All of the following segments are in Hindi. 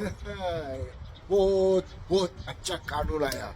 बहुत बहुत अच्छा कानून आया।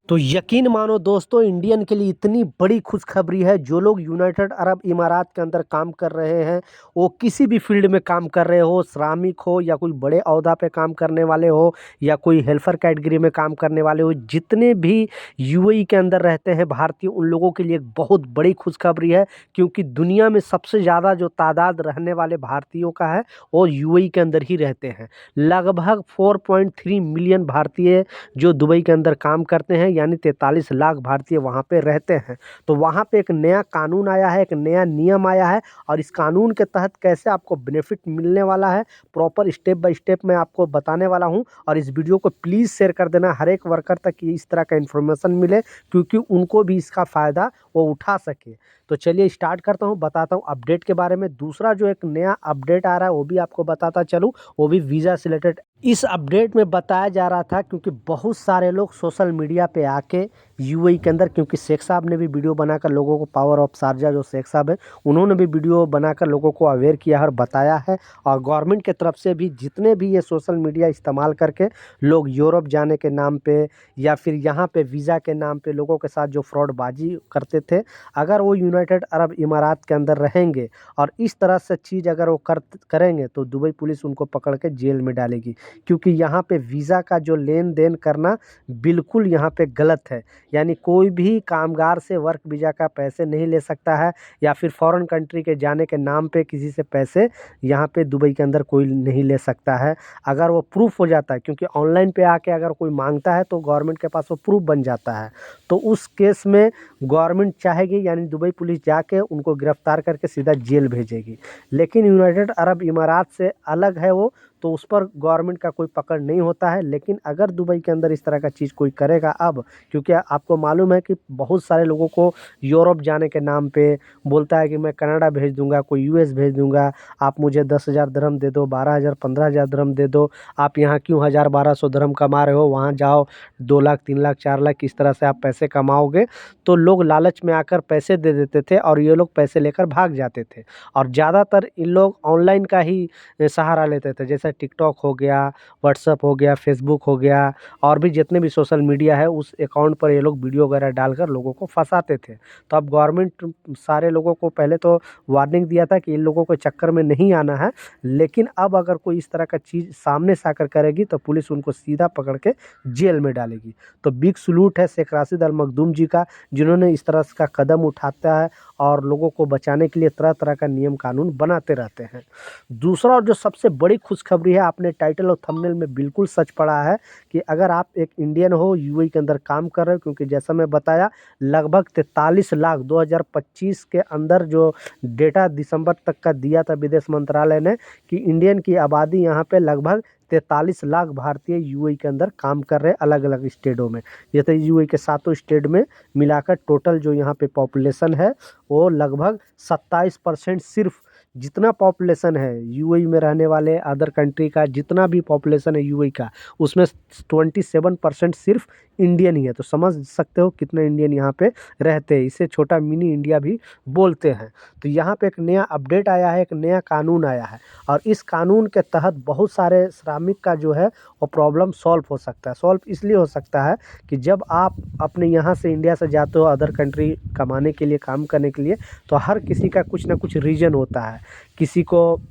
तो यकीन मानो दोस्तों, इंडियन के लिए इतनी बड़ी खुशखबरी है। जो लोग यूनाइटेड अरब इमारात के अंदर काम कर रहे हैं, वो किसी भी फील्ड में काम कर रहे हो, श्रमिक हो या कोई बड़े ओहदा पे काम करने वाले हो या कोई हेल्पर कैटेगरी में काम करने वाले हो, जितने भी यूएई के अंदर रहते हैं भारतीय, उन लोगों के लिए एक बहुत बड़ी खुशखबरी है। क्योंकि दुनिया में सबसे ज़्यादा जो तादाद रहने वाले भारतीयों का है, वो यूएई के अंदर ही रहते हैं। लगभग 4.3 मिलियन भारतीय जो दुबई के अंदर काम करते हैं, यानी 43 लाख भारतीय वहाँ पे रहते हैं। तो वहाँ पे एक नया कानून आया है, एक नया नियम आया है, और इस कानून के तहत कैसे आपको बेनिफिट मिलने वाला है, प्रॉपर स्टेप बाय स्टेप मैं आपको बताने वाला हूँ। और इस वीडियो को प्लीज़ शेयर कर देना हर एक वर्कर तक, कि इस तरह का इन्फॉर्मेशन मिले, क्योंकि उनको भी इसका फ़ायदा वो उठा सके। तो चलिए स्टार्ट करता हूँ, बताता हूँ अपडेट के बारे में। दूसरा जो एक नया अपडेट आ रहा है, वो भी आपको बताता चलूँ, वो भी वीज़ा से रिलेटेड। इस अपडेट में बताया जा रहा था, क्योंकि बहुत सारे लोग सोशल मीडिया पे आके यूएई के अंदर, क्योंकि शेख साहब ने भी वीडियो बनाकर लोगों को, पावर ऑफ शारजा जो शेख साहब है, उन्होंने भी वीडियो बनाकर लोगों को अवेयर किया है और बताया है। और गवर्नमेंट की तरफ से भी जितने भी ये सोशल मीडिया इस्तेमाल करके लोग यूरोप जाने के नाम पे या फिर यहाँ पे वीज़ा के नाम पे लोगों के साथ जो फ्रॉडबाजी करते थे, अगर वो यूनाइटेड अरब इमारात के अंदर रहेंगे और इस तरह से चीज़ अगर वो करेंगे, तो दुबई पुलिस उनको पकड़ के जेल में डालेगी। क्योंकि यहाँ पे वीज़ा का जो लेन देन करना बिल्कुल यहाँ पे गलत है। यानी कोई भी कामगार से वर्क वीज़ा का पैसे नहीं ले सकता है, या फिर फॉरेन कंट्री के जाने के नाम पे किसी से पैसे यहाँ पे दुबई के अंदर कोई नहीं ले सकता है, अगर वो प्रूफ हो जाता है। क्योंकि ऑनलाइन पे आके अगर कोई मांगता है, तो गवर्नमेंट के पास वो प्रूफ बन जाता है। तो उस केस में गवर्नमेंट चाहेगी, यानी दुबई पुलिस जाके उनको गिरफ्तार करके सीधा जेल भेजेगी। लेकिन यूनाइटेड अरब इमारात से अलग है वो, तो उस पर गवर्नमेंट का कोई पकड़ नहीं होता है। लेकिन अगर दुबई के अंदर इस तरह का चीज़ कोई करेगा अब, क्योंकि आपको मालूम है कि बहुत सारे लोगों को यूरोप जाने के नाम पे बोलता है कि मैं कनाडा भेज दूंगा, कोई यूएस भेज दूंगा, आप मुझे 10,000 दिरहम दे दो, 12,000 15,000 दिरहम दे दो, आप यहाँ क्यों 1,000 1,200 दिरहम कमा रहे हो, वहाँ जाओ 2 लाख 3 लाख 4 लाख इस तरह से आप पैसे कमाओगे। तो लोग लालच में आकर पैसे दे देते थे, और ये लोग पैसे लेकर भाग जाते थे। और ज़्यादातर इन लोग ऑनलाइन का ही सहारा लेते थे, जैसे टिकटॉक हो गया, व्हाट्सअप हो गया, फेसबुक हो गया, और भी जितने भी सोशल मीडिया है, उस अकाउंट पर ये लोग वीडियो वगैरह डालकर लोगों को फंसाते थे। तो अब गवर्नमेंट सारे लोगों को पहले तो वार्निंग दिया था कि इन लोगों के चक्कर में नहीं आना है, लेकिन अब अगर कोई इस तरह का चीज़ सामने से आकर करेगी, तो पुलिस उनको सीधा पकड़ के जेल में डालेगी। तो बिग सलूट है शेख राशिद अल मखदूम जी का, जिन्होंने इस तरह का कदम उठाता है और लोगों को बचाने के लिए तरह तरह का नियम कानून बनाते रहते हैं। दूसरा, और जो सबसे बड़ी खुशखबरी है, आपने टाइटल और थंबनेल में बिल्कुल सच पढ़ा है, कि अगर आप एक इंडियन हो, यूएई के अंदर काम कर रहे हो, क्योंकि जैसा मैं बताया, लगभग 43 लाख 2025 के अंदर जो डेटा दिसंबर तक का दिया था विदेश मंत्रालय ने, कि इंडियन की आबादी यहाँ पे लगभग 43 लाख भारतीय यूएई के अंदर काम कर रहे हैं, अलग अलग स्टेटों में। जैसे यूएई के 7 स्टेट में मिलाकर टोटल जो यहाँ पे पॉपुलेशन है, वो लगभग 27% सिर्फ, जितना पॉपुलेशन है यूएई में रहने वाले अदर कंट्री का, जितना भी पॉपुलेशन है यूएई का, उसमें 27% सिर्फ इंडियन ही है। तो समझ सकते हो कितने इंडियन यहाँ पे रहते हैं। इसे छोटा मिनी इंडिया भी बोलते हैं। तो यहाँ पे एक नया अपडेट आया है, एक नया कानून आया है, और इस कानून के तहत बहुत सारे श्रमिक का जो है वो प्रॉब्लम सॉल्व हो सकता है। सॉल्व इसलिए हो सकता है कि जब आप अपने यहाँ से, इंडिया से जाते हो अदर कंट्री कमाने के लिए, काम करने के लिए, तो हर किसी का कुछ ना कुछ रीज़न होता है। किसी को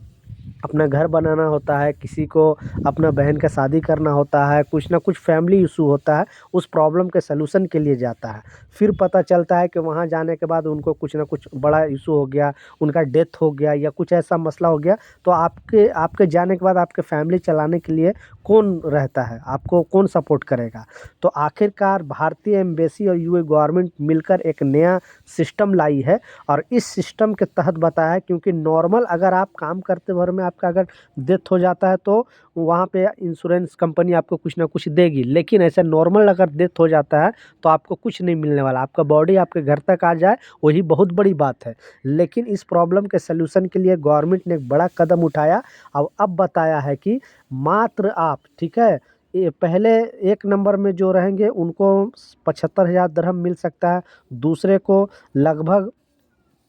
अपना घर बनाना होता है, किसी को अपना बहन का शादी करना होता है, कुछ ना कुछ फैमिली इशू होता है, उस प्रॉब्लम के सलूशन के लिए जाता है। फिर पता चलता है कि वहाँ जाने के बाद उनको कुछ ना कुछ बड़ा इशू हो गया, उनका डेथ हो गया या कुछ ऐसा मसला हो गया, तो आपके आपके जाने के बाद आपके फैमिली चलाने के लिए कौन रहता है, आपको कौन सपोर्ट करेगा। तो आखिरकार भारतीय एम्बेसी और यूए गवर्नमेंट मिलकर एक नया सिस्टम लाई है, और इस सिस्टम के तहत बताया है, क्योंकि नॉर्मल अगर आप काम करते भर में आपका अगर डेथ हो जाता है, तो वहाँ पे इंश्योरेंस कंपनी आपको कुछ ना कुछ देगी। लेकिन ऐसे नॉर्मल अगर डेथ हो जाता है, तो आपको कुछ नहीं मिलने वाला, आपका बॉडी आपके घर तक आ जाए, वही बहुत बड़ी बात है। लेकिन इस प्रॉब्लम के सलूशन के लिए गवर्नमेंट ने एक बड़ा कदम उठाया। अब बताया है कि मात्र आप, ठीक है, ये पहले 1 नंबर में जो रहेंगे उनको 75,000 दिरहम मिल सकता है, दूसरे को लगभग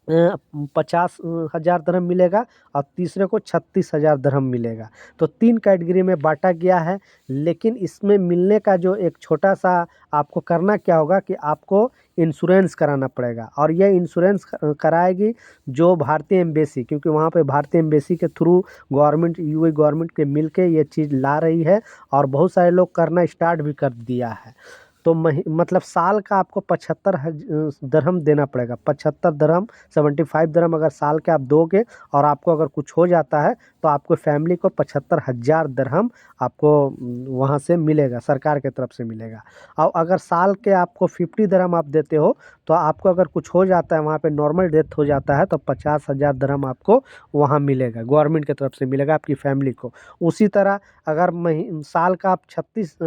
50,000 दरहम मिलेगा और तीसरे को 36,000 दरहम मिलेगा। तो 3 कैटेगरी में बाँटा गया है, लेकिन इसमें मिलने का जो एक छोटा-सा आपको करना क्या होगा कि आपको इंश्योरेंस कराना पड़ेगा और ये इंश्योरेंस कराएगी जो भारतीय एम्बेसी, क्योंकि वहाँ पे भारतीय एम्बेसी के थ्रू गवर्नमेंट यूएई गवर्नमेंट के मिल के ये चीज़ ला रही है और बहुत सारे लोग करना स्टार्ट भी कर दिया है। तो मतलब साल का आपको 75 दरहम देना पड़ेगा। 75 दरहम 75 दरहम अगर साल के आप दोगे और आपको अगर कुछ हो जाता है तो आपको फैमिली को 75,000 दरहम आपको वहाँ से मिलेगा, सरकार की तरफ से मिलेगा। और अगर साल के आपको 50 दरहम आप देते हो तो आपको अगर कुछ हो जाता है, वहाँ पे नॉर्मल डेथ हो जाता है, तो 50,000 दरहम आपको वहाँ मिलेगा, गवर्नमेंट की तरफ से मिलेगा आपकी फैमिली को। उसी तरह अगर साल का आप 36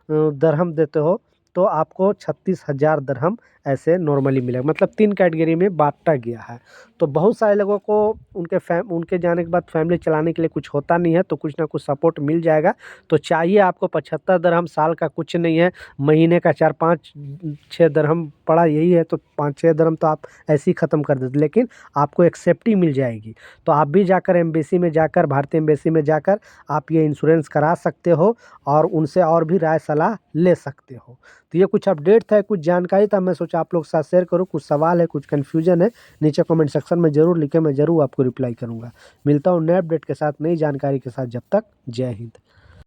दरहम देते हो तो आपको 36,000 दरहम ऐसे नॉर्मली मिलेगा। मतलब 3 कैटेगरी में बाँटा गया है। तो बहुत सारे लोगों को उनके जाने के बाद फैमिली चलाने के लिए कुछ होता नहीं है, तो कुछ ना कुछ सपोर्ट मिल जाएगा। तो चाहिए आपको 75 दरहम, साल का कुछ नहीं है, महीने का 4-5-6 दरहम पड़ा यही है, तो 5-6 दरहम तो आप ऐसे ही ख़त्म कर देते, लेकिन आपको एक सेफ्टी मिल जाएगी। तो आप भी जाकर एम्बेसी में जाकर, भारतीय एम्बेसी में जाकर आप ये इंश्योरेंस करा सकते हो और उनसे और भी राय सलाह ले सकते हो। तो ये कुछ अपडेट था, कुछ जानकारी था, मैं सोचा आप लोग के साथ शेयर करूँ। कुछ सवाल है, कुछ कन्फ्यूजन है, नीचे कमेंट सेक्शन में ज़रूर लिखें, मैं ज़रूर आपको रिप्लाई करूँगा। मिलता हूँ नए अपडेट के साथ, नई जानकारी के साथ। जब तक जय हिंद।